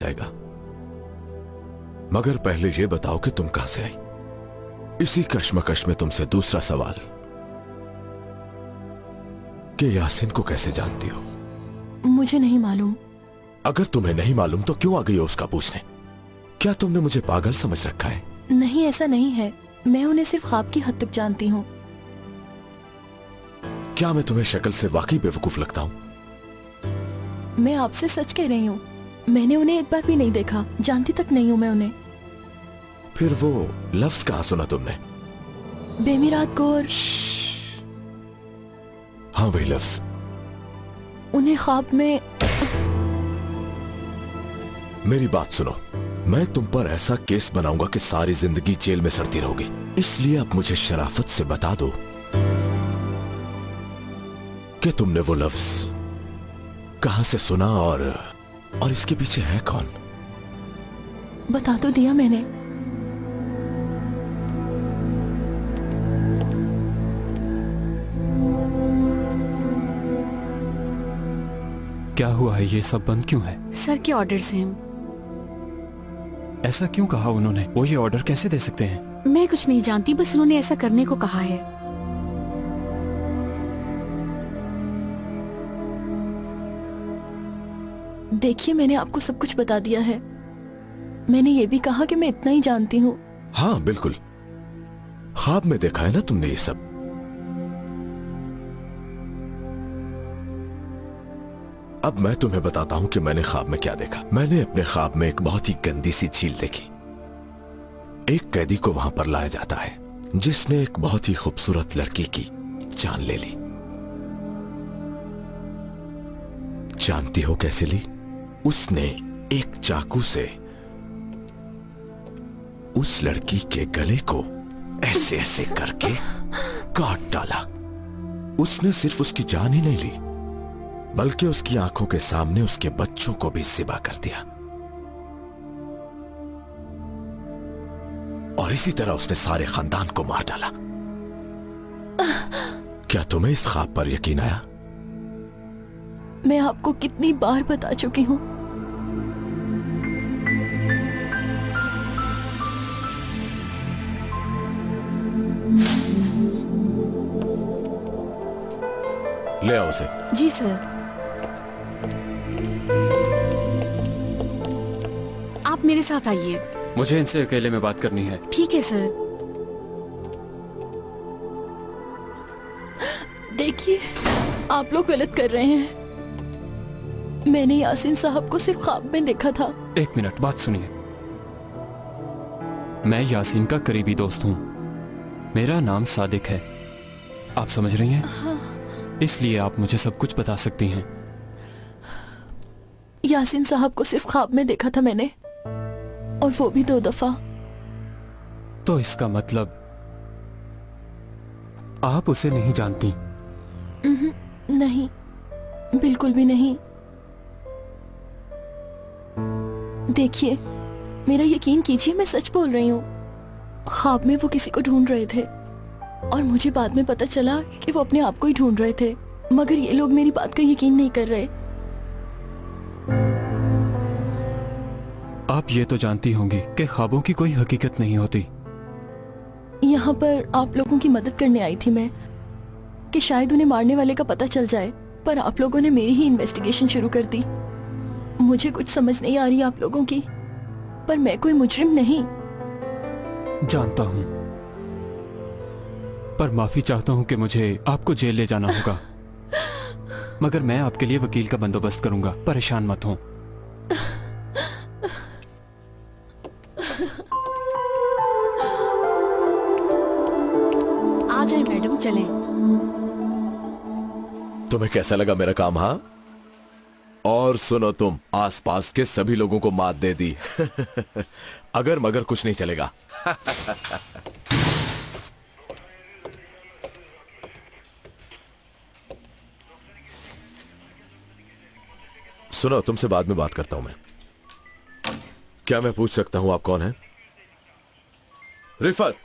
जाएगा। मगर पहले यह बताओ कि तुम कहां से आई। इसी कश्मकश में तुमसे दूसरा सवाल कि यासीन को कैसे जानती हो? मुझे नहीं मालूम। अगर तुम्हें नहीं मालूम तो क्यों आ गई हो उसका पूछने? क्या तुमने मुझे पागल समझ रखा है? नहीं, ऐसा नहीं है। मैं उन्हें सिर्फ ख्वाब की हद तक जानती हूँ। क्या मैं तुम्हें शक्ल से वाकई बेवकूफ लगता हूं? मैं आपसे सच कह रही हूँ। मैंने उन्हें एक बार भी नहीं देखा, जानती तक नहीं हूँ मैं उन्हें। फिर वो लफ्ज कहां सुना तुमने? बेमिरात कौर। हाँ, वही लफ्ज। उन्हें ख्वाब में। मेरी बात सुनो, मैं तुम पर ऐसा केस बनाऊंगा कि सारी जिंदगी जेल में सड़ती रहोगी। इसलिए अब मुझे शराफत से बता दो कि तुमने वो लफ्ज कहां से सुना और इसके पीछे है कौन? बता तो दिया मैंने। क्या हुआ है? ये सब बंद क्यों है? सर के ऑर्डर से हैं। ऐसा क्यों कहा उन्होंने? वो ये ऑर्डर कैसे दे सकते हैं? मैं कुछ नहीं जानती, बस उन्होंने ऐसा करने को कहा है। देखिए, मैंने आपको सब कुछ बता दिया है। मैंने ये भी कहा कि मैं इतना ही जानती हूँ। हाँ बिल्कुल, ख्वाब में देखा है ना तुमने ये सब। अब मैं तुम्हें बताता हूं कि मैंने ख्वाब में क्या देखा। मैंने अपने ख्वाब में एक बहुत ही गंदी सी झील देखी। एक कैदी को वहां पर लाया जाता है जिसने एक बहुत ही खूबसूरत लड़की की जान ले ली। जानती हो कैसे ली? उसने एक चाकू से उस लड़की के गले को ऐसे ऐसे करके काट डाला। उसने सिर्फ उसकी जान ही नहीं ली, बल्कि उसकी आंखों के सामने उसके बच्चों को भी ज़िबा कर दिया। और इसी तरह उसने सारे खानदान को मार डाला। क्या तुम्हें इस ख्वाब पर यकीन आया? मैं आपको कितनी बार बता चुकी हूँ। ले आओ उसे। जी सर। आप मेरे साथ आइए। मुझे इनसे अकेले में बात करनी है। ठीक है सर। देखिए, आप लोग गलत कर रहे हैं। मैंने यासीन साहब को सिर्फ ख्वाब में देखा था। एक मिनट, बात सुनिए। मैं यासीन का करीबी दोस्त हूं। मेरा नाम सादिक है, आप समझ रही हैं? हाँ। इसलिए आप मुझे सब कुछ बता सकती हैं। यासीन साहब को सिर्फ ख्वाब में देखा था मैंने, और वो भी 2 दफा। तो इसका मतलब आप उसे नहीं जानती? नहीं, बिल्कुल भी नहीं। देखिए, मेरा यकीन कीजिए, मैं सच बोल रही हूँ। ख्वाब में वो किसी को ढूंढ रहे थे, और मुझे बाद में पता चला कि वो अपने आप को ही ढूंढ रहे थे। मगर ये लोग मेरी बात का यकीन नहीं कर रहे। आप ये तो जानती होंगी कि ख्वाबों की कोई हकीकत नहीं होती। यहाँ पर आप लोगों की मदद करने आई थी मैं, कि शायद उन्हें मारने वाले का पता चल जाए, पर आप लोगों ने मेरी ही इन्वेस्टिगेशन शुरू कर दी। मुझे कुछ समझ नहीं आ रही आप लोगों की, पर मैं कोई मुजरिम नहीं। जानता हूं, पर माफी चाहता हूं कि मुझे आपको जेल ले जाना होगा। मगर मैं आपके लिए वकील का बंदोबस्त करूंगा, परेशान मत हो। आ जाए मैडम, चलें। तुम्हें कैसा लगा मेरा काम? हाँ, और सुनो, तुम आसपास के सभी लोगों को मात दे दी। अगर मगर कुछ नहीं चलेगा। सुनो, तुमसे बाद में बात करता हूं मैं। क्या मैं पूछ सकता हूं आप कौन हैं? रिफत,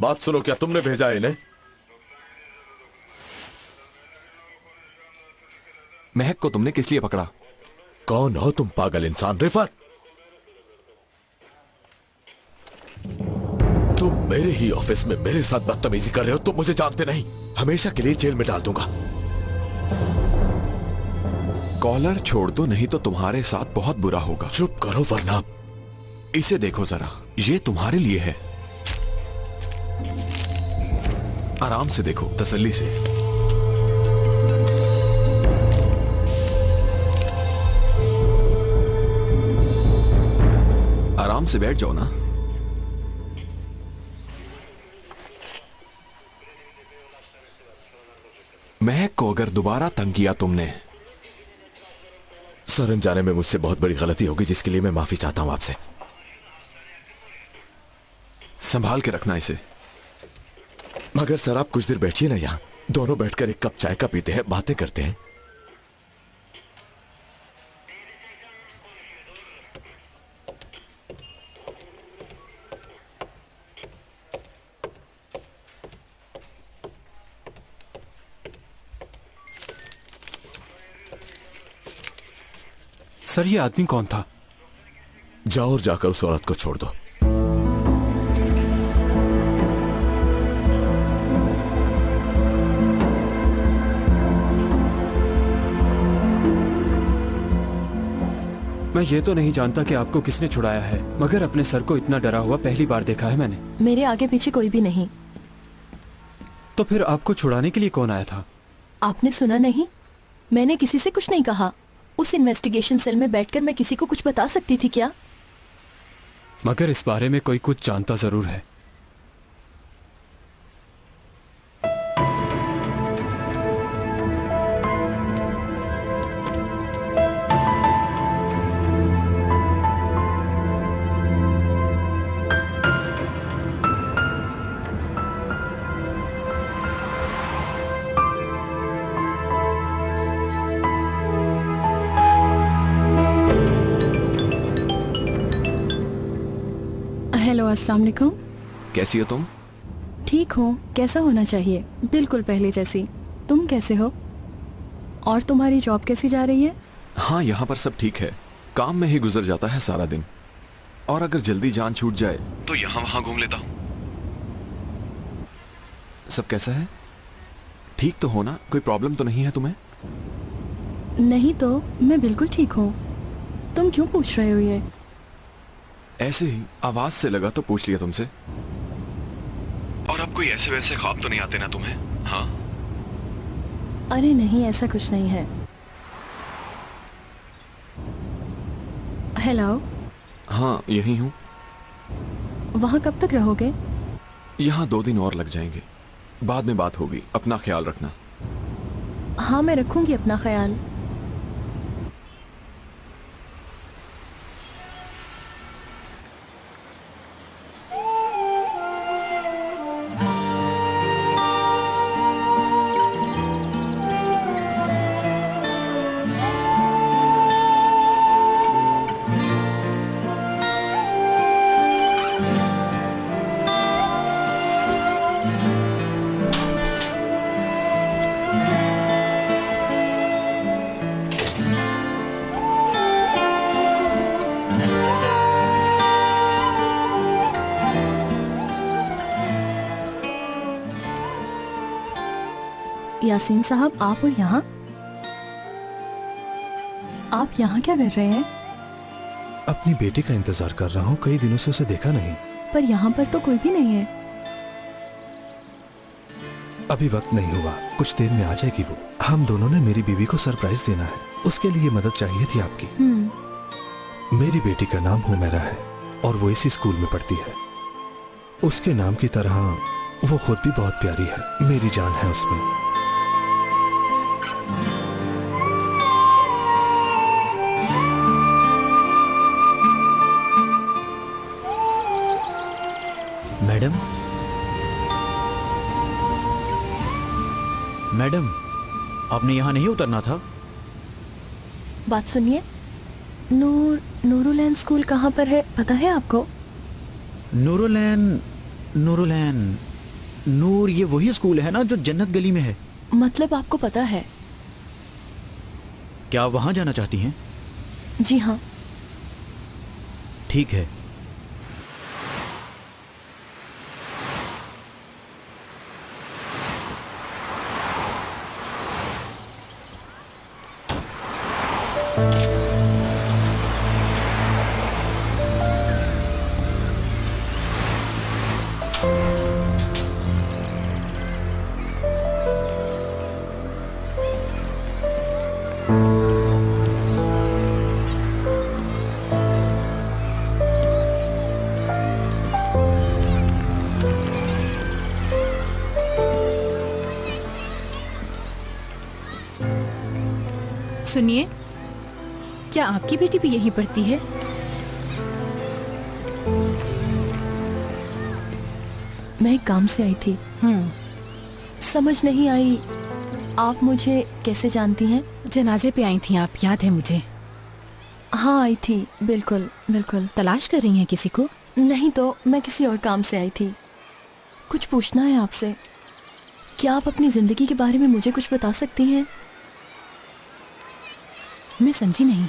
बात सुनो, क्या तुमने भेजा है इन्हें? महक को तुमने किस लिए पकड़ा? कौन हो तुम पागल इंसान? रिफत, मेरे ही ऑफिस में मेरे साथ बदतमीजी कर रहे हो, तुम मुझे जानते नहीं, हमेशा के लिए जेल में डाल दूंगा। कॉलर छोड़ दो, नहीं तो तुम्हारे साथ बहुत बुरा होगा। चुप करो वरना। इसे देखो जरा, ये तुम्हारे लिए है। आराम से देखो, तसल्ली से। आराम से बैठ जाओ ना। महक को अगर दोबारा तंग किया तुमने, सर जाने में मुझसे बहुत बड़ी गलती होगी, जिसके लिए मैं माफी चाहता हूं आपसे। संभाल के रखना इसे। मगर सर आप कुछ देर बैठिए ना, यहां दोनों बैठकर एक कप चाय का पीते हैं, बातें करते हैं। सर ये आदमी कौन था? जाओ और जाकर उस औरत को छोड़ दो। मैं ये तो नहीं जानता कि आपको किसने छुड़ाया है, मगर अपने सर को इतना डरा हुआ पहली बार देखा है मैंने। मेरे आगे पीछे कोई भी नहीं। तो फिर आपको छुड़ाने के लिए कौन आया था? आपने सुना नहीं? मैंने किसी से कुछ नहीं कहा। उस इन्वेस्टिगेशन सेल में बैठकर मैं किसी को कुछ बता सकती थी क्या? मगर इस बारे में कोई कुछ जानता जरूर है। हेलो, अस्सलाम वालेकुम। कैसी हो तुम? ठीक हूँ, कैसा होना चाहिए? बिल्कुल पहले जैसी। तुम कैसे हो? और तुम्हारी जॉब कैसी जा रही है? हाँ, यहां पर सब ठीक है। काम में ही गुजर जाता है सारा दिन, और अगर जल्दी जान छूट जाए तो यहां वहां घूम लेता हूं। सब कैसा है? ठीक तो हो ना? कोई प्रॉब्लम तो नहीं है तुम्हें? नहीं तो, मैं बिल्कुल ठीक हूँ। तुम क्यों पूछ रहे हो ये? ऐसे ही आवाज से लगा तो पूछ लिया तुमसे। और अब कोई ऐसे वैसे ख्वाब तो नहीं आते ना तुम्हें? हाँ? अरे नहीं, ऐसा कुछ नहीं है। हेलो। हाँ, यही हूं। वहां कब तक रहोगे? यहां 2 दिन और लग जाएंगे, बाद में बात होगी। अपना ख्याल रखना। हाँ, मैं रखूंगी अपना ख्याल। यासीन साहब, आप और यहाँ? आप यहाँ क्या कर रहे हैं? अपनी बेटी का इंतजार कर रहा हूँ, कई दिनों से उसे देखा नहीं। पर यहाँ पर तो कोई भी नहीं है। अभी वक्त नहीं हुआ, कुछ देर में आ जाएगी वो। हम दोनों ने मेरी बीवी को सरप्राइज देना है, उसके लिए मदद चाहिए थी आपकी। मेरी बेटी का नाम हुमैरा है और वो इसी स्कूल में पढ़ती है। उसके नाम की तरह वो खुद भी बहुत प्यारी है, मेरी जान है उसमें। मैडम, मैडम, आपने यहां नहीं उतरना था। बात सुनिए, नूरुलैन स्कूल कहाँ पर है, पता है आपको? नूरुलैन, नूर, ये वही स्कूल है ना जो जन्नत गली में है? मतलब आपको पता है? क्या आप वहां जाना चाहती हैं? जी हाँ। ठीक है। सुनिए, क्या आपकी बेटी भी यहीं पढ़ती है? मैं एक काम से आई थी। समझ नहीं आई आप मुझे कैसे जानती हैं? जनाजे पे आई थी आप, याद है मुझे? हाँ आई थी, बिल्कुल बिल्कुल। तलाश कर रही हैं किसी को? नहीं तो मैं किसी और काम से आई थी। कुछ पूछना है आपसे। क्या आप अपनी जिंदगी के बारे में मुझे कुछ बता सकती हैं? मैं समझी नहीं।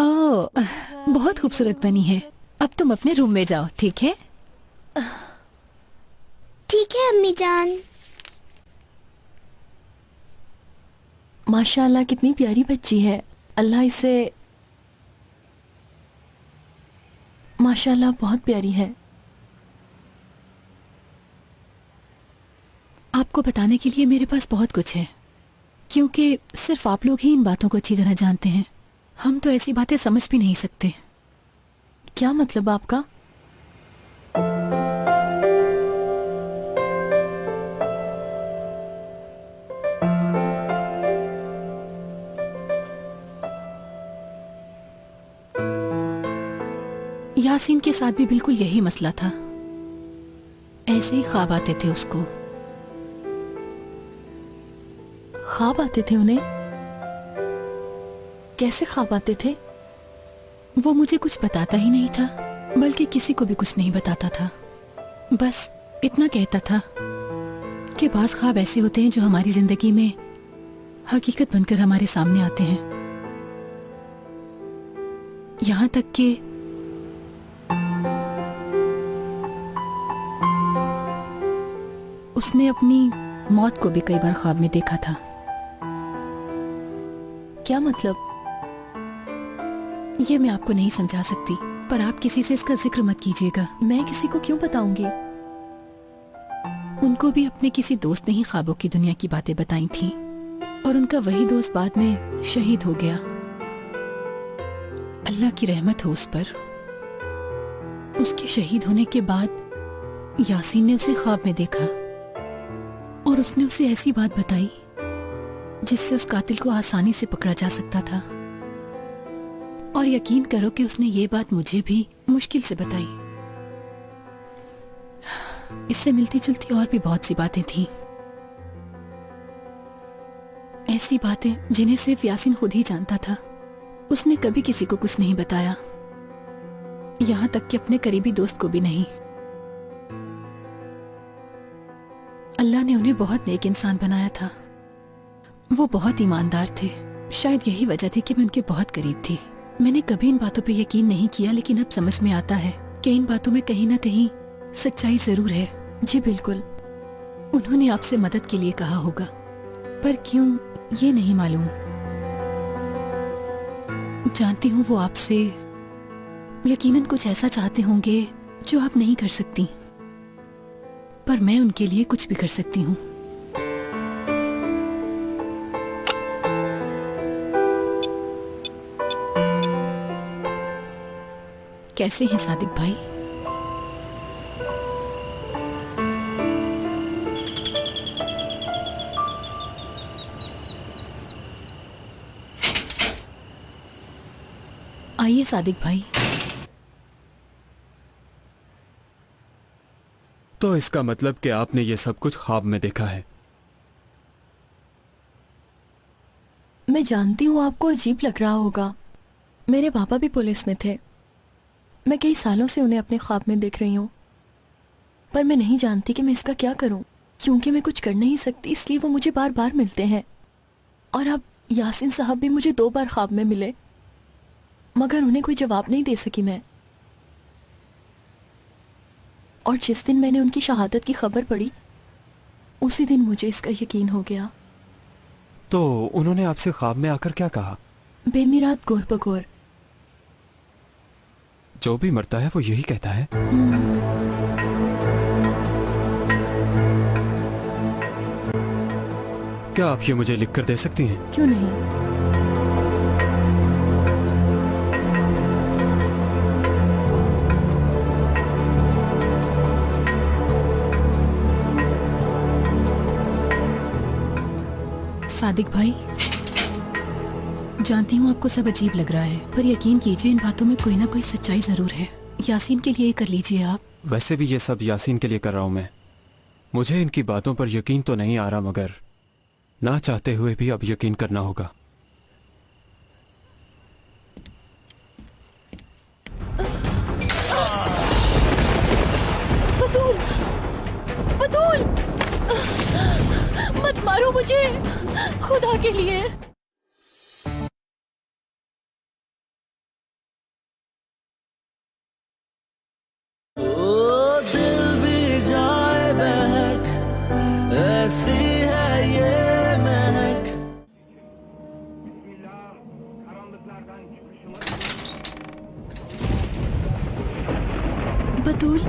ओह, बहुत खूबसूरत बनी है। अब तुम अपने रूम में जाओ, ठीक है? ठीक है अम्मी जान। माशाल्लाह कितनी प्यारी बच्ची है। अल्लाह इसे, माशाल्लाह बहुत प्यारी है। आपको बताने के लिए मेरे पास बहुत कुछ है, क्योंकि सिर्फ आप लोग ही इन बातों को अच्छी तरह जानते हैं। हम तो ऐसी बातें समझ भी नहीं सकते। क्या मतलब आपका? यासीन के साथ भी बिल्कुल यही मसला था। ऐसे ही ख्वाब आते थे उसको। ख्वाब आते थे उन्हें? कैसे ख्वाब आते थे? वो मुझे कुछ बताता ही नहीं था, बल्कि किसी को भी कुछ नहीं बताता था। बस इतना कहता था कि बाज़ ख्वाब ऐसे होते हैं जो हमारी जिंदगी में हकीकत बनकर हमारे सामने आते हैं। यहां तक कि उसने अपनी मौत को भी कई बार ख्वाब में देखा था। क्या मतलब? ये मैं आपको नहीं समझा सकती, पर आप किसी से इसका जिक्र मत कीजिएगा। मैं किसी को क्यों बताऊंगी? उनको भी अपने किसी दोस्त ने ही ख्वाबों की दुनिया की बातें बताई थी, और उनका वही दोस्त बाद में शहीद हो गया। अल्लाह की रहमत हो उस पर। उसके शहीद होने के बाद यासीन ने उसे ख्वाब में देखा, और उसने उसे ऐसी बात बताई जिससे उस कातिल को आसानी से पकड़ा जा सकता था। और यकीन करो कि उसने ये बात मुझे भी मुश्किल से बताई। इससे मिलती जुलती और भी बहुत सी बातें थीं। ऐसी बातें जिन्हें सिर्फ यासीन खुद ही जानता था। उसने कभी किसी को कुछ नहीं बताया, यहां तक कि अपने करीबी दोस्त को भी नहीं। अल्लाह ने उन्हें बहुत नेक इंसान बनाया था। वो बहुत ईमानदार थे। शायद यही वजह थी कि मैं उनके बहुत करीब थी। मैंने कभी इन बातों पे यकीन नहीं किया, लेकिन अब समझ में आता है कि इन बातों में कहीं ना कहीं सच्चाई जरूर है। जी बिल्कुल। उन्होंने आपसे मदद के लिए कहा होगा, पर क्यों ये नहीं मालूम। जानती हूँ वो आपसे यकीनन कुछ ऐसा चाहते होंगे जो आप नहीं कर सकती, पर मैं उनके लिए कुछ भी कर सकती हूँ। कैसे हैं सादिक भाई? आइए सादिक भाई। तो इसका मतलब कि आपने ये सब कुछ ख्वाब में देखा है? मैं जानती हूँ आपको अजीब लग रहा होगा। मेरे पापा भी पुलिस में थे। मैं कई सालों से उन्हें अपने ख्वाब में देख रही हूँ, पर मैं नहीं जानती कि मैं इसका क्या करूं, क्योंकि मैं कुछ कर नहीं सकती, इसलिए वो मुझे बार बार मिलते हैं। और अब यासीन साहब भी मुझे 2 बार ख्वाब में मिले, मगर उन्हें कोई जवाब नहीं दे सकी मैं। और जिस दिन मैंने उनकी शहादत की खबर पड़ी, उसी दिन मुझे इसका यकीन हो गया। तो उन्होंने आपसे ख्वाब में आकर क्या कहा? बेमिराद गौर बगौर जो भी मरता है वो यही कहता है। क्या आप ये मुझे लिख कर दे सकती हैं? क्यों नहीं। सादिक भाई, जानती हूँ आपको सब अजीब लग रहा है, पर यकीन कीजिए इन बातों में कोई ना कोई सच्चाई जरूर है। यासीन के लिए कर लीजिए आप। वैसे भी ये सब यासीन के लिए कर रहा हूं मैं। मुझे इनकी बातों पर यकीन तो नहीं आ रहा, मगर ना चाहते हुए भी अब यकीन करना होगा। बतूल, बतूल, मत मारो मुझे, खुदा के लिए। बतूल,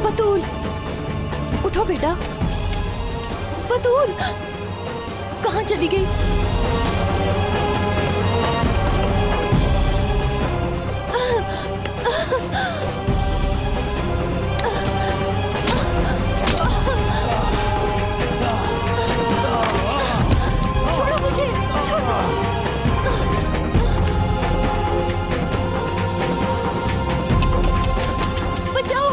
बतूल, उठो बेटा। बतूल कहाँ चली गई? छोड़ो मुझे, छोड़ो। बचाओ।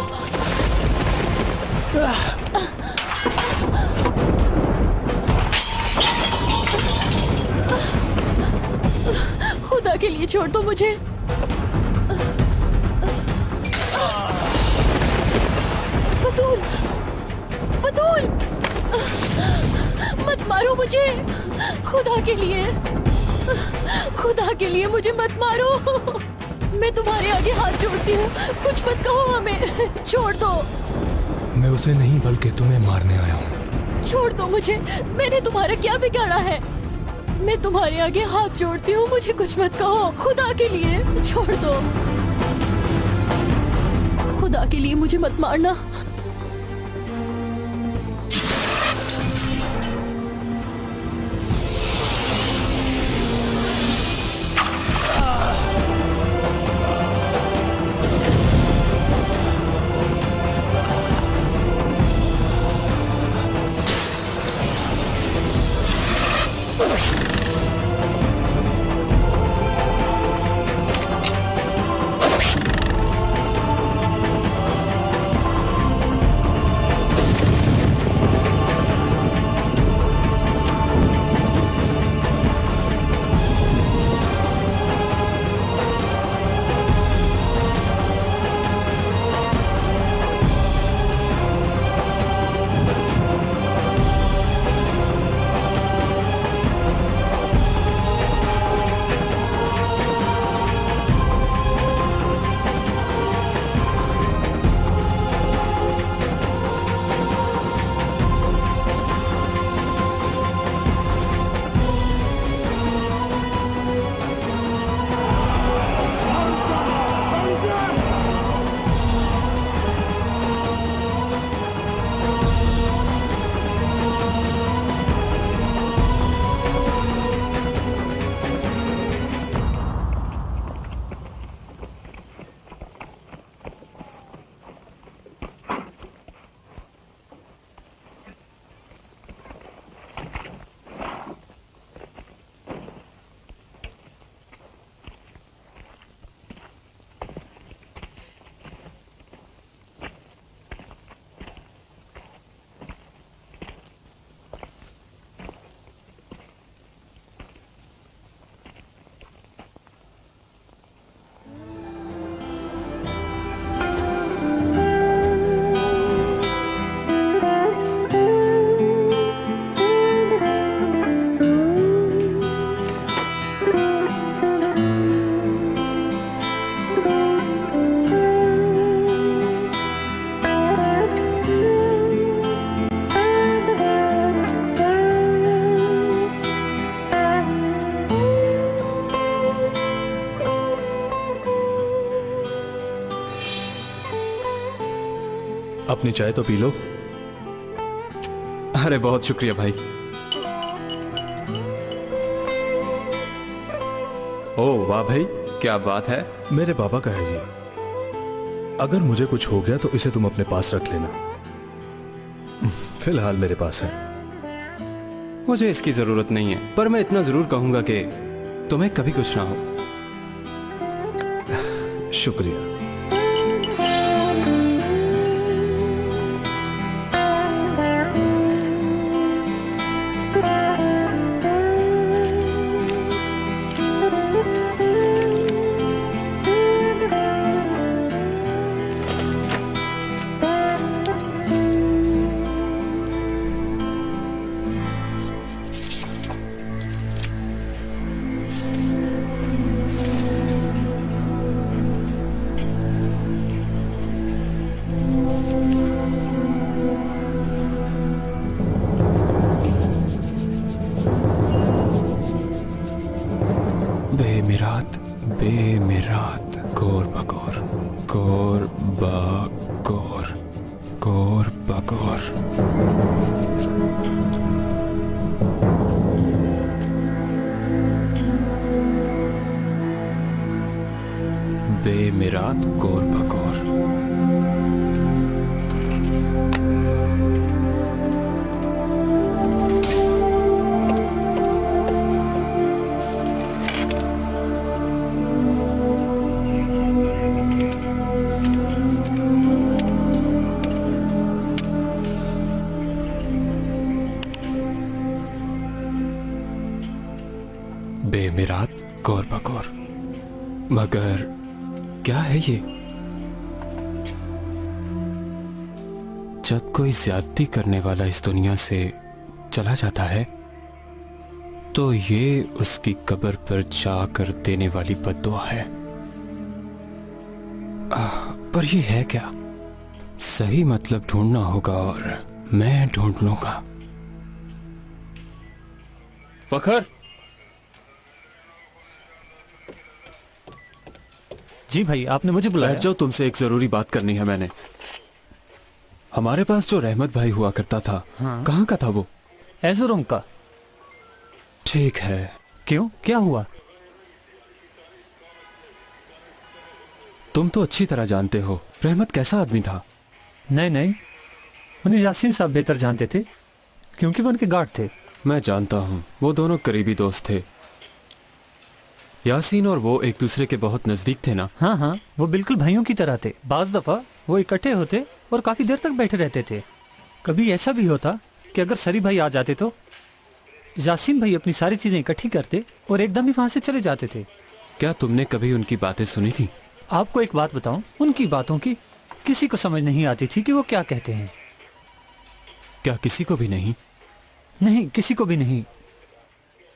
खुदा के लिए छोड़ दो मुझे। बतूल, बतूल। मारो मुझे, खुदा के लिए मुझे मत मारो। मैं तुम्हारे आगे हाथ जोड़ती हूँ, कुछ मत कहो हमें, छोड़ दो। मैं उसे नहीं बल्कि तुम्हें मारने आया हूँ। छोड़ दो मुझे, मैंने तुम्हारा क्या बिगाड़ा है? मैं तुम्हारे आगे हाथ जोड़ती हूँ, मुझे कुछ मत कहो, खुदा के लिए छोड़ दो। खुदा के लिए मुझे मत मारना। अपनी चाय तो पी लो। अरे बहुत शुक्रिया भाई। ओह वाह भाई, क्या बात है। मेरे बाबा का है ये। अगर मुझे कुछ हो गया तो इसे तुम अपने पास रख लेना। फिलहाल मेरे पास है। मुझे इसकी जरूरत नहीं है, पर मैं इतना जरूर कहूंगा कि तुम्हें कभी कुछ ना हो। शुक्रिया। बेमिरात गौर बगौर, गौर बगौर, गौर बगौर। बेमिरात गौर बगौर। बेमिरात गौर बगौर। मगर क्या है ये? जब कोई ज्यादती करने वाला इस दुनिया से चला जाता है तो ये उसकी कब्र पर जाकर देने वाली बद्दुआ है। पर ये है क्या? सही मतलब ढूंढना होगा और मैं ढूंढ लूंगा। फखर, जी भाई, आपने मुझे बुलाया? जो तुमसे एक जरूरी बात करनी है मैंने। हमारे पास जो रहमत भाई हुआ करता था, हाँ। कहाँ का था वो? एज़ोरम का। ठीक है। क्यों, क्या हुआ? तुम तो अच्छी तरह जानते हो रहमत कैसा आदमी था। नहीं नहीं, उन्हें यासीन साहब बेहतर जानते थे क्योंकि वो उनके गार्ड थे। मैं जानता हूं, वो दोनों करीबी दोस्त थे। यासीन और वो एक दूसरे के बहुत नजदीक थे ना? हाँ हाँ, वो बिल्कुल भाइयों की तरह थे। बाज दफा वो इकट्ठे होते और काफी देर तक बैठे रहते थे। कभी ऐसा भी होता कि अगर सरी भाई आ जाते तो यासीन भाई अपनी सारी चीजें इकट्ठी करते और एकदम ही वहां से चले जाते थे। क्या तुमने कभी उनकी बातें सुनी थी? आपको एक बात बताऊं, उनकी बातों की किसी को समझ नहीं आती थी कि वो क्या कहते हैं। क्या किसी को भी नहीं? नहीं, किसी को भी नहीं।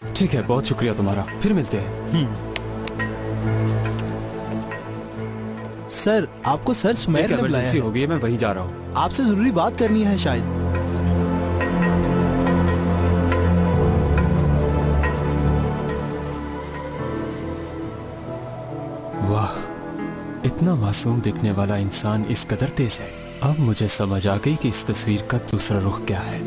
ठीक है, बहुत शुक्रिया तुम्हारा, फिर मिलते हैं। सर, आपको सर सुमेर ने बुलाया है। हो गई है, मैं वहीं जा रहा हूँ। आपसे जरूरी बात करनी है शायद। वाह, इतना मासूम दिखने वाला इंसान इस कदर तेज है। अब मुझे समझ आ गई कि इस तस्वीर का दूसरा रुख क्या है।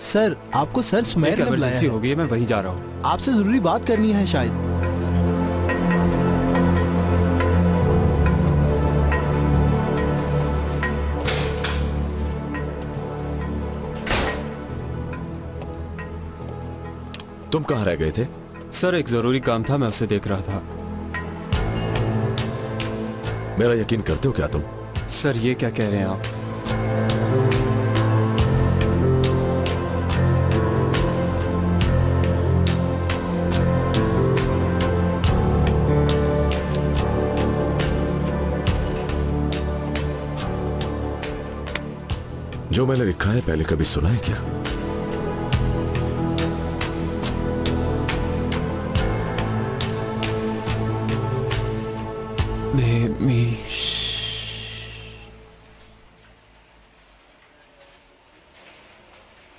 सर, आपको सर सुमेर ने बुलाया है। हो गई है, मैं वहीं जा रहा हूँ। आपसे जरूरी बात करनी है शायद। तुम कहां रह गए थे? सर, एक जरूरी काम था, मैं उसे देख रहा था। मेरा यकीन करते हो क्या तुम? सर, ये क्या कह रहे हैं आप? जो मैंने लिखा है पहले कभी सुना है क्या?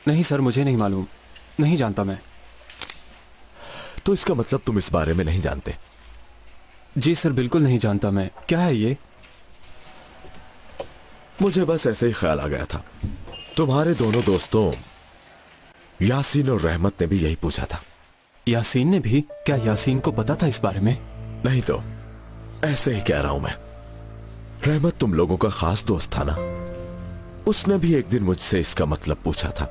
नहीं सर, मुझे नहीं मालूम, नहीं जानता मैं। तो इसका मतलब तुम इस बारे में नहीं जानते? जी सर, बिल्कुल नहीं जानता मैं। क्या है ये? मुझे बस ऐसे ही ख्याल आ गया था। तुम्हारे दोनों दोस्तों यासीन और रहमत ने भी यही पूछा था। यासीन ने भी? क्या यासीन को पता था इस बारे में? नहीं तो ऐसे ही कह रहा हूं मैं। रहमत तुम लोगों का खास दोस्त था ना, उसने भी एक दिन मुझसे इसका मतलब पूछा था,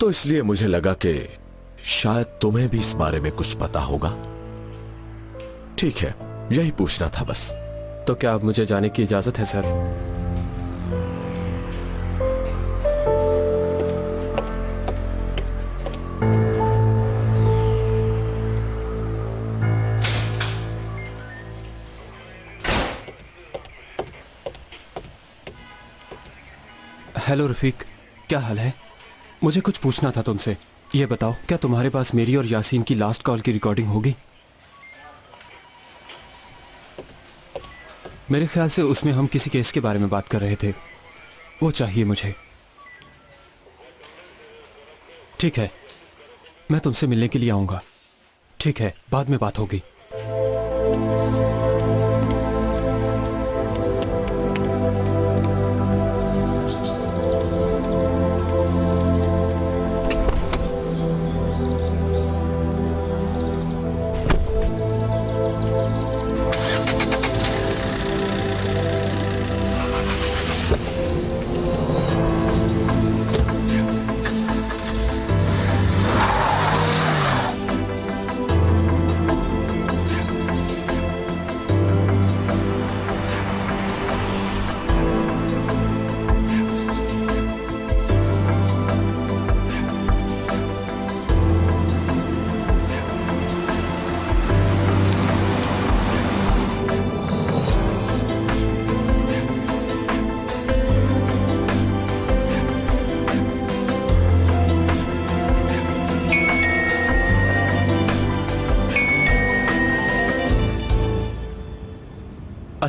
तो इसलिए मुझे लगा कि शायद तुम्हें भी इस बारे में कुछ पता होगा। ठीक है, यही पूछना था बस। तो क्या अब मुझे जाने की इजाजत है सर? हेलो रफीक, क्या हाल है? मुझे कुछ पूछना था तुमसे। ये बताओ, क्या तुम्हारे पास मेरी और यासीन की लास्ट कॉल की रिकॉर्डिंग होगी? मेरे ख्याल से उसमें हम किसी केस के बारे में बात कर रहे थे, वो चाहिए मुझे। ठीक है, मैं तुमसे मिलने के लिए आऊंगा। ठीक है, बाद में बात होगी।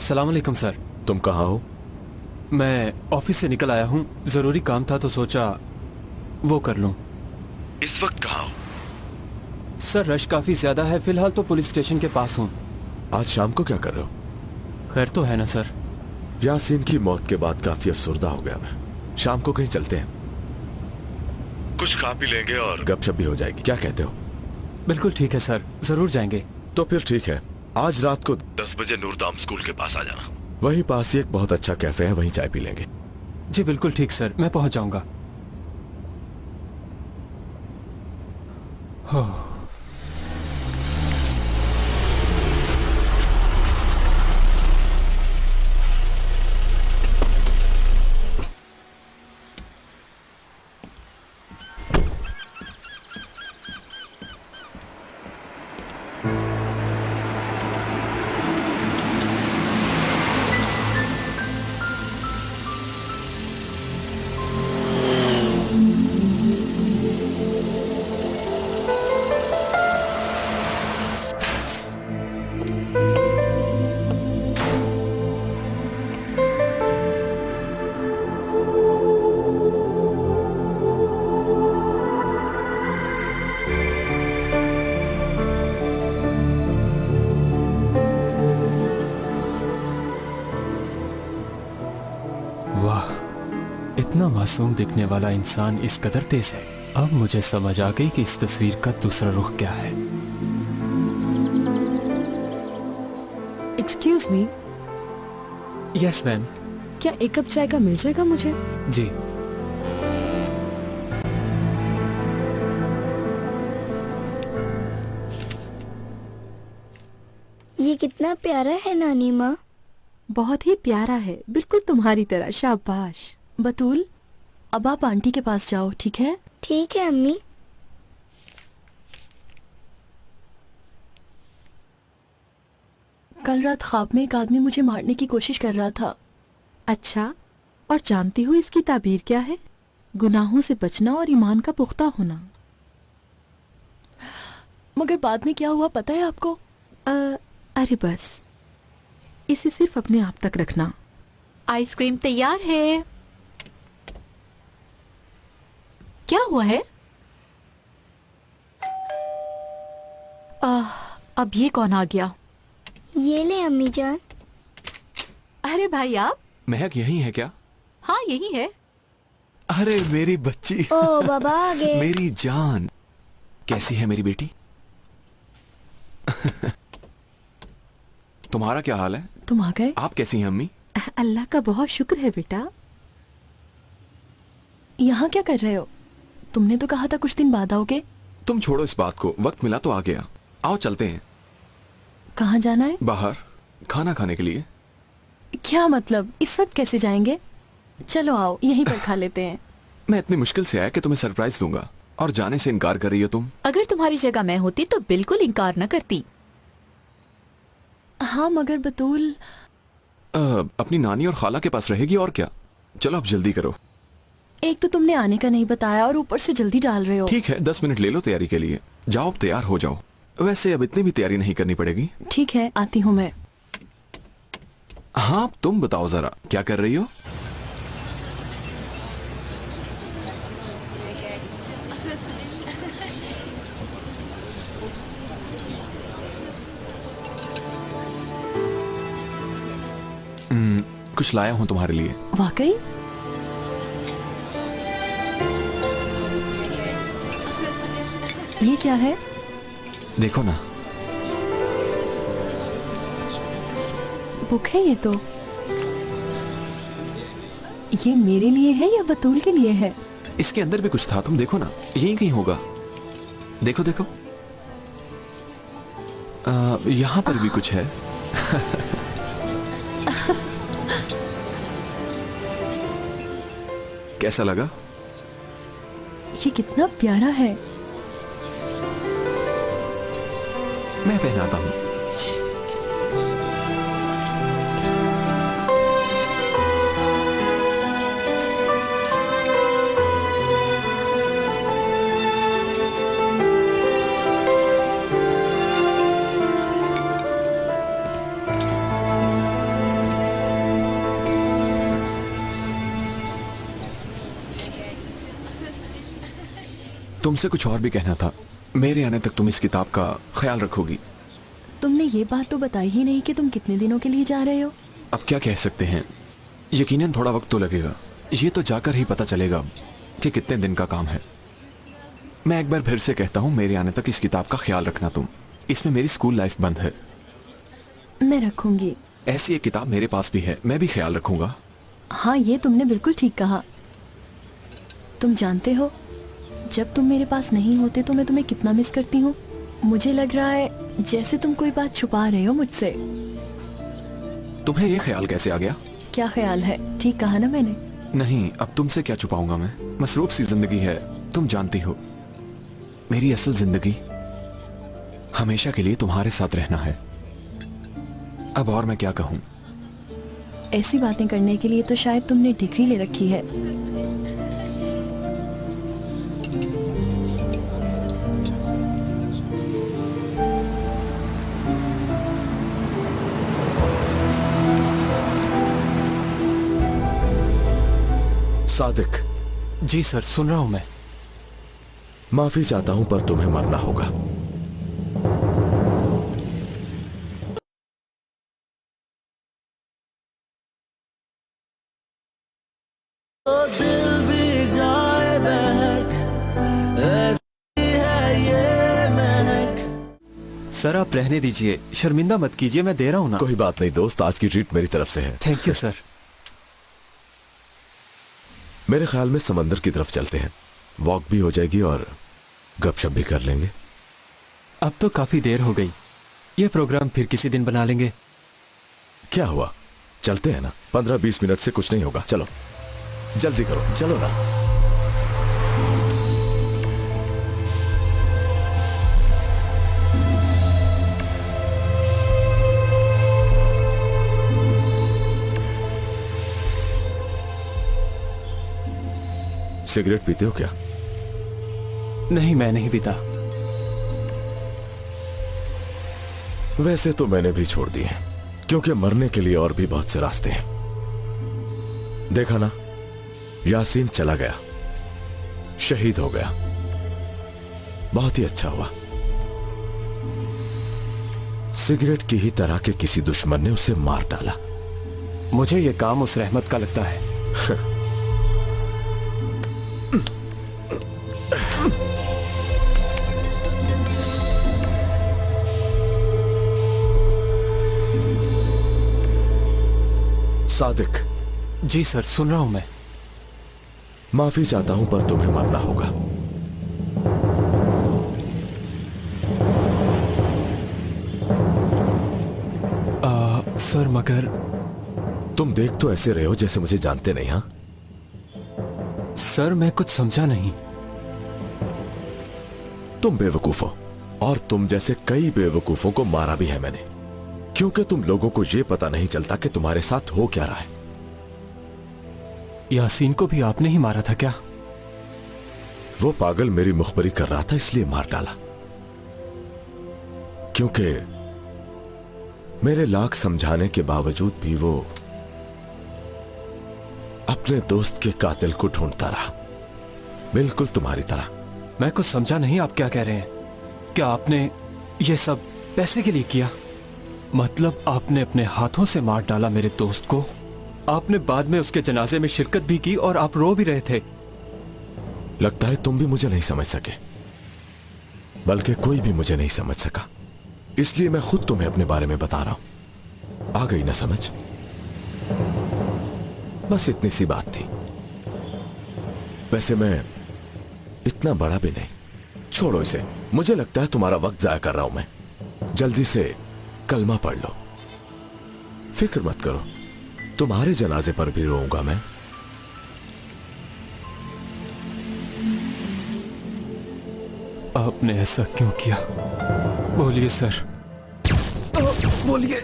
अस्सलाम वालेकुम सर। तुम कहाँ हो? मैं ऑफिस से निकल आया हूँ, जरूरी काम था तो सोचा वो कर लूं। इस वक्त कहाँ हो? सर रश काफी ज्यादा है, फिलहाल तो पुलिस स्टेशन के पास हूँ। आज शाम को क्या कर रहे हो? खैर तो है ना सर? यासीन की मौत के बाद काफी अफसुर्दा हो गया मैं। शाम को कहीं चलते हैं, कुछ खा पी लेंगे और गपशप भी हो जाएगी। क्या कहते हो? बिल्कुल ठीक है सर, जरूर जाएंगे। तो फिर ठीक है, आज रात को 10 बजे नूरदाम स्कूल के पास आ जाना। वहीं पास ही एक बहुत अच्छा कैफे है, वहीं चाय पी लेंगे। जी बिल्कुल ठीक सर, मैं पहुंच जाऊंगा। इतना मासूम दिखने वाला इंसान इस कदर तेज है। अब मुझे समझ आ गई कि इस तस्वीर का दूसरा रुख क्या है। Excuse me. Yes ma'am. क्या एक कप चाय का मिल जाएगा मुझे? जी। ये कितना प्यारा है नानी माँ। बहुत ही प्यारा है, बिल्कुल तुम्हारी तरह। शाबाश। बतूल, अब आप आंटी के पास जाओ, ठीक है? ठीक है अम्मी। कल रात ख्वाब में एक आदमी मुझे मारने की कोशिश कर रहा था। अच्छा, और जानती हो इसकी ताबीर क्या है? गुनाहों से बचना और ईमान का पुख्ता होना। मगर बाद में क्या हुआ पता है आपको? अरे बस, इसे सिर्फ अपने आप तक रखना। आइसक्रीम तैयार है। क्या हुआ है? अब ये कौन आ गया? ये ले अम्मी जान। अरे भाई आप? महक यही है क्या? हाँ यही है। अरे मेरी बच्ची। ओ बाबा आ गए। मेरी जान, कैसी है मेरी बेटी? तुम्हारा क्या हाल है? तुम आ गए? आप कैसी हैं अम्मी? अल्लाह का बहुत शुक्र है बेटा। यहाँ क्या कर रहे हो? तुमने तो कहा था कुछ दिन बाद आओगे। तुम छोड़ो इस बात को, वक्त मिला तो आ गया। आओ चलते हैं। कहाँ जाना है? बाहर खाना खाने के लिए। क्या मतलब, इस वक्त कैसे जाएंगे? चलो आओ, यहीं पर खा लेते हैं। मैं इतनी मुश्किल से आया कि तुम्हें सरप्राइज दूंगा और जाने से इनकार कर रही हो तुम। अगर तुम्हारी जगह मैं होती तो बिल्कुल इनकार न करती। हाँ मगर बतूल अपनी नानी और खाला के पास रहेगी और क्या। चलो अब जल्दी करो। एक तो तुमने आने का नहीं बताया और ऊपर से जल्दी डाल रहे हो। ठीक है 10 मिनट ले लो तैयारी के लिए। जाओ अब तैयार हो जाओ। वैसे अब इतनी भी तैयारी नहीं करनी पड़ेगी। ठीक है आती हूँ मैं। हाँ तुम बताओ जरा क्या कर रही हो? कुछ लाया हूं तुम्हारे लिए। वाकई? ये क्या है? देखो ना। बुक है ये तो। ये मेरे लिए है या बतूल के लिए है? इसके अंदर भी कुछ था, तुम देखो ना, यही कहीं होगा। देखो देखो यहां पर भी कुछ है। कैसा लगा? ये कितना प्यारा है। मैं पहनाता हूं। तुमसे कुछ और भी कहना था। मेरे आने तक तुम इस किताब का ख्याल रखोगी। तुमने ये बात तो बताई ही नहीं कि तुम कितने दिनों के लिए जा रहे हो। अब क्या कह सकते हैं, यकीनन थोड़ा वक्त तो लगेगा। ये तो जाकर ही पता चलेगा कि कितने दिन का काम है। मैं एक बार फिर से कहता हूं, मेरे आने तक इस किताब का ख्याल रखना तुम। इसमें मेरी स्कूल लाइफ बंद है। मैं रखूंगी। ऐसी एक किताब मेरे पास भी है, मैं भी ख्याल रखूंगा। हाँ, ये तुमने बिल्कुल ठीक कहा। तुम जानते हो, जब तुम मेरे पास नहीं होते तो मैं तुम्हें कितना मिस करती हूँ। मुझे लग रहा है जैसे तुम कोई बात छुपा रहे हो मुझसे। तुम्हें यह ख्याल कैसे आ गया? क्या ख्याल है? ठीक कहा ना मैंने? नहीं, अब तुमसे क्या छुपाऊंगा मैं। मसरूफ सी जिंदगी है, तुम जानती हो। मेरी असल जिंदगी हमेशा के लिए तुम्हारे साथ रहना है। अब और मैं क्या कहूं? ऐसी बातें करने के लिए तो शायद तुमने डिग्री ले रखी है। सादिक। जी सर, सुन रहा हूं मैं। माफी चाहता हूं पर तुम्हें मरना होगा। सर आप रहने दीजिए, शर्मिंदा मत कीजिए, मैं दे रहा हूं ना। कोई बात नहीं दोस्त, आज की ट्रीट मेरी तरफ से है। Thank you sir. मेरे ख्याल में समंदर की तरफ चलते हैं, वॉक भी हो जाएगी और गपशप भी कर लेंगे। अब तो काफी देर हो गई, ये प्रोग्राम फिर किसी दिन बना लेंगे। क्या हुआ, चलते हैं ना। 15-20 मिनट से कुछ नहीं होगा। चलो जल्दी करो, चलो ना। सिगरेट पीते हो क्या? नहीं, मैं नहीं पीता। वैसे तो मैंने भी छोड़ दी है, क्योंकि मरने के लिए और भी बहुत से रास्ते हैं। देखा ना, यासीन चला गया, शहीद हो गया। बहुत ही अच्छा हुआ। सिगरेट की ही तरह के किसी दुश्मन ने उसे मार डाला। मुझे यह काम उस रहमत का लगता है। सादिक। जी सर, सुन रहा हूं मैं। माफी चाहता हूं पर तुम्हें मरना होगा। सर मगर तुम देख तो ऐसे रहे हो जैसे मुझे जानते नहीं। हाँ सर, मैं कुछ समझा नहीं। तुम बेवकूफ हो, और तुम जैसे कई बेवकूफों को मारा भी है मैंने, क्योंकि तुम लोगों को यह पता नहीं चलता कि तुम्हारे साथ हो क्या रहा है। यासीन को भी आपने ही मारा था क्या? वो पागल मेरी मुखबरी कर रहा था, इसलिए मार डाला। क्योंकि मेरे लाख समझाने के बावजूद भी वो अपने दोस्त के कातिल को ढूंढता रहा, बिल्कुल तुम्हारी तरह। मैं कुछ समझा नहीं, आप क्या कह रहे हैं? क्या आपने ये सब पैसे के लिए किया? मतलब आपने अपने हाथों से मार डाला मेरे दोस्त को। आपने बाद में उसके जनाजे में शिरकत भी की और आप रो भी रहे थे। लगता है तुम भी मुझे नहीं समझ सके, बल्कि कोई भी मुझे नहीं समझ सका, इसलिए मैं खुद तुम्हें अपने बारे में बता रहा हूं। आ गई ना समझ? बस इतनी सी बात थी। वैसे मैं इतना बड़ा भी नहीं। छोड़ो इसे, मुझे लगता है तुम्हारा वक्त जाया कर रहा हूं मैं। जल्दी से कलमा पढ़ लो। फिक्र मत करो, तुम्हारे जनाजे पर भी रोऊंगा मैं। आपने ऐसा क्यों किया? बोलिए सर। बोलिए।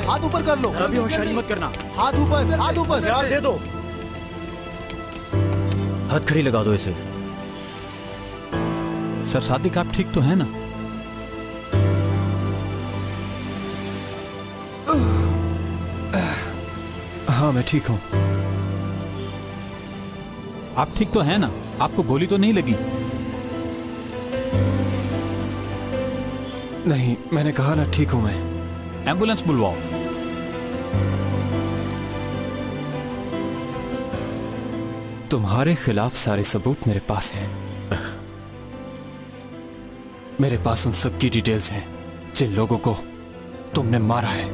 हाथ ऊपर कर लो। अभी होशियारी मत करना। हाथ ऊपर, हाथ ऊपर। यार दे दो। हथकड़ी लगा दो इसे। सर सादिक, आप ठीक तो हैं ना? हाँ, मैं ठीक हूं। आप ठीक तो हैं ना? आपको गोली तो नहीं लगी? नहीं, मैंने कहा ना, ठीक हूं मैं। एम्बुलेंस बुलवाओ। तुम्हारे खिलाफ सारे सबूत मेरे पास हैं। मेरे पास उन सब की डिटेल्स हैं जिन लोगों को तुमने मारा है।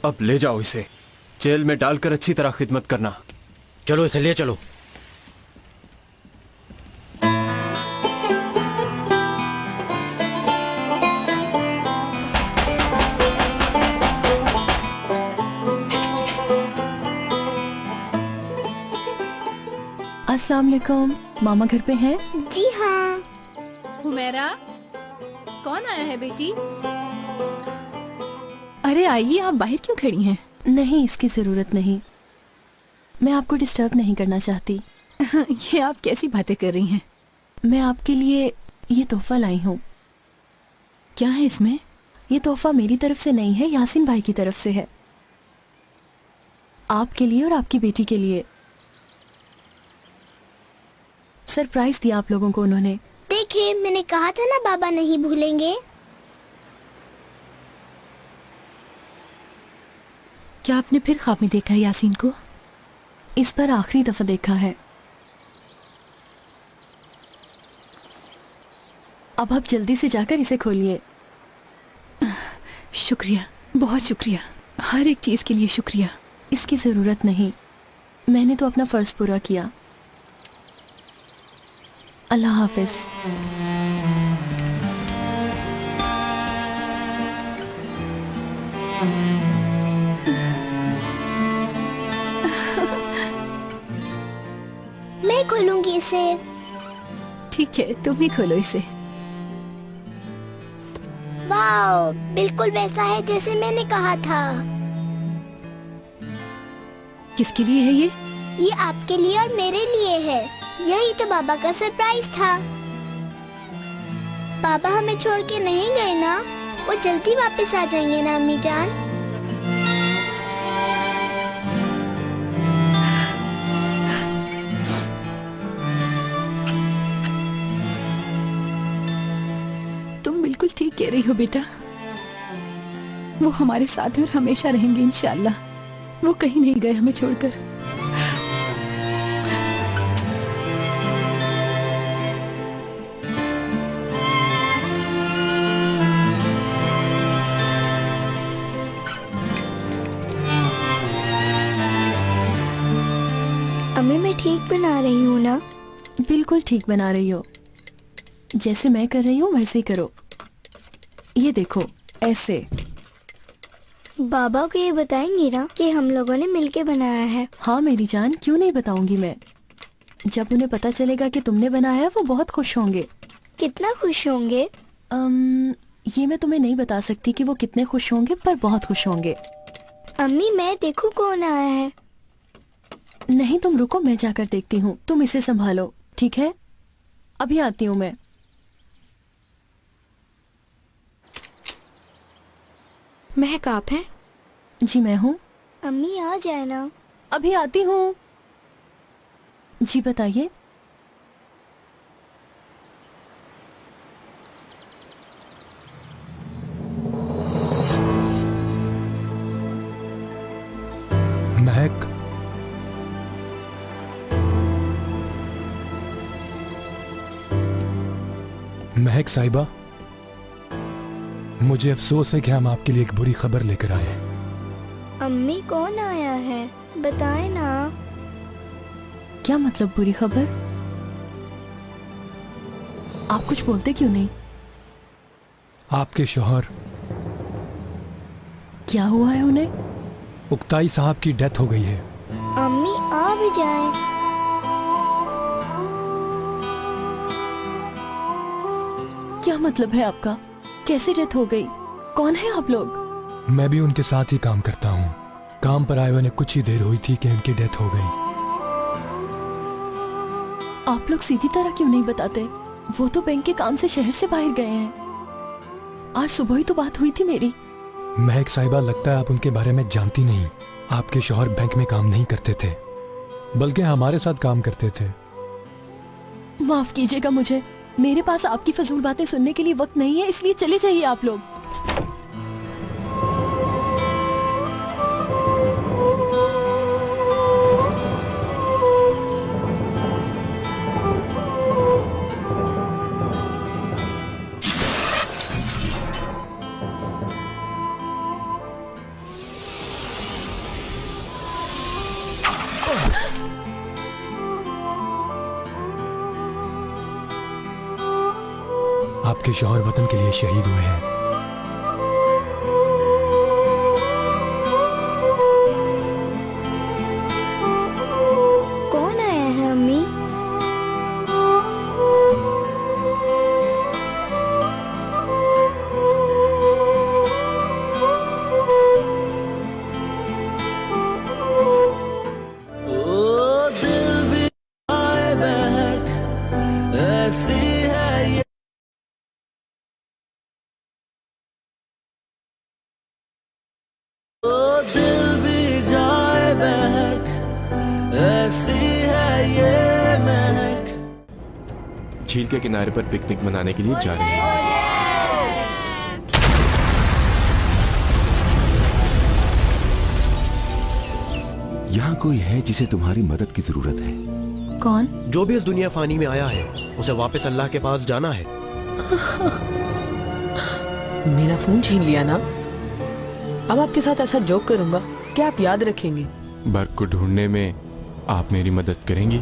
अब ले जाओ इसे, जेल में डालकर अच्छी तरह खिदमत करना। चलो इसे ले चलो। अस्सलाम वालेकुम, मामा घर पे हैं? जी हाँ। हुमैरा, कौन आया है बेटी? अरे आइए, आप बाहर क्यों खड़ी हैं? नहीं, इसकी जरूरत नहीं, मैं आपको डिस्टर्ब नहीं करना चाहती। ये आप कैसी बातें कर रही हैं? मैं आपके लिए ये तोहफा लाई हूँ। क्या है इसमें? ये तोहफा मेरी तरफ से नहीं है, यासीन भाई की तरफ से है, आपके लिए और आपकी बेटी के लिए। सरप्राइज दिया आप लोगों को उन्होंने। देखिए, मैंने कहा था ना बाबा नहीं भूलेंगे। क्या आपने फिर ख्वाब में देखा है यासीन को? इस पर आखिरी दफा देखा है। अब आप जल्दी से जाकर इसे खोलिए। शुक्रिया, बहुत शुक्रिया, हर एक चीज के लिए शुक्रिया। इसकी जरूरत नहीं, मैंने तो अपना फर्ज पूरा किया। अल्लाह हाफिज। मैं खोलूंगी इसे। ठीक है, तुम ही खोलो इसे। वाओ, बिल्कुल वैसा है जैसे मैंने कहा था। किसके लिए है ये? ये आपके लिए और मेरे लिए है। यही तो बाबा का सरप्राइज था। बाबा हमें छोड़ के नहीं गए ना, वो जल्दी वापस आ जाएंगे ना अम्मी जान। तुम बिल्कुल ठीक कह रही हो बेटा, वो हमारे साथ हैं और हमेशा रहेंगे इंशाअल्लाह। वो कहीं नहीं गए हमें छोड़कर। अम्मी, मैं ठीक बना रही हूँ ना? बिल्कुल ठीक बना रही हो। जैसे मैं कर रही हूँ वैसे ही करो। ये देखो, ऐसे। बाबा को ये बताएंगी ना कि हम लोगों ने मिलके बनाया है? हाँ मेरी जान, क्यों नहीं बताऊंगी मैं। जब उन्हें पता चलेगा कि तुमने बनाया है वो बहुत खुश होंगे। कितना खुश होंगे? ये मैं तुम्हें नहीं बता सकती कि वो कितने खुश होंगे, पर बहुत खुश होंगे। अम्मी, मैं देखूं कौन आया है। नहीं, तुम रुको, मैं जाकर देखती हूँ। तुम इसे संभालो, ठीक है? अभी आती हूँ मैं। महक आप हैं? जी मैं हूँ। अम्मी आ जाए ना। अभी आती हूँ। जी बताइए। महक, महक साहिबा, मुझे अफसोस है कि हम आपके लिए एक बुरी खबर लेकर आए हैं। अम्मी, कौन आया है? बताएं ना। क्या मतलब बुरी खबर? आप कुछ बोलते क्यों नहीं? आपके शौहर। क्या हुआ है उन्हें? उक्ताई साहब की डेथ हो गई है। अम्मी, आ भी जाएं। क्या मतलब है आपका? कैसे डेथ हो गई? कौन है आप लोग? मैं भी उनके साथ ही काम करता हूँ। काम पर आए हुए कुछ ही देर हुई थी कि उनकी डेथ हो गई। आप लोग सीधी तरह क्यों नहीं बताते? वो तो बैंक के काम से शहर से बाहर गए हैं। आज सुबह ही तो बात हुई थी मेरी। महक साहिबा, लगता है आप उनके बारे में जानती नहीं। आपके शौहर बैंक में काम नहीं करते थे, बल्कि हमारे साथ काम करते थे। माफ कीजिएगा मुझे, मेरे पास आपकी फजूल बातें सुनने के लिए वक्त नहीं है, इसलिए चले जाइए आप लोग। आपके शौहर वतन के लिए शहीद हुए हैं। कौन आया है अम्मी? झील के किनारे पर पिकनिक मनाने के लिए जा रहे हैं। यहाँ कोई है जिसे तुम्हारी मदद की जरूरत है। कौन? जो भी इस दुनिया फानी में आया है, उसे वापस अल्लाह के पास जाना है। मेरा फोन छीन लिया ना? अब आपके साथ ऐसा जोक करूंगा क्या आप याद रखेंगे? बर्क को ढूंढने में आप मेरी मदद करेंगी?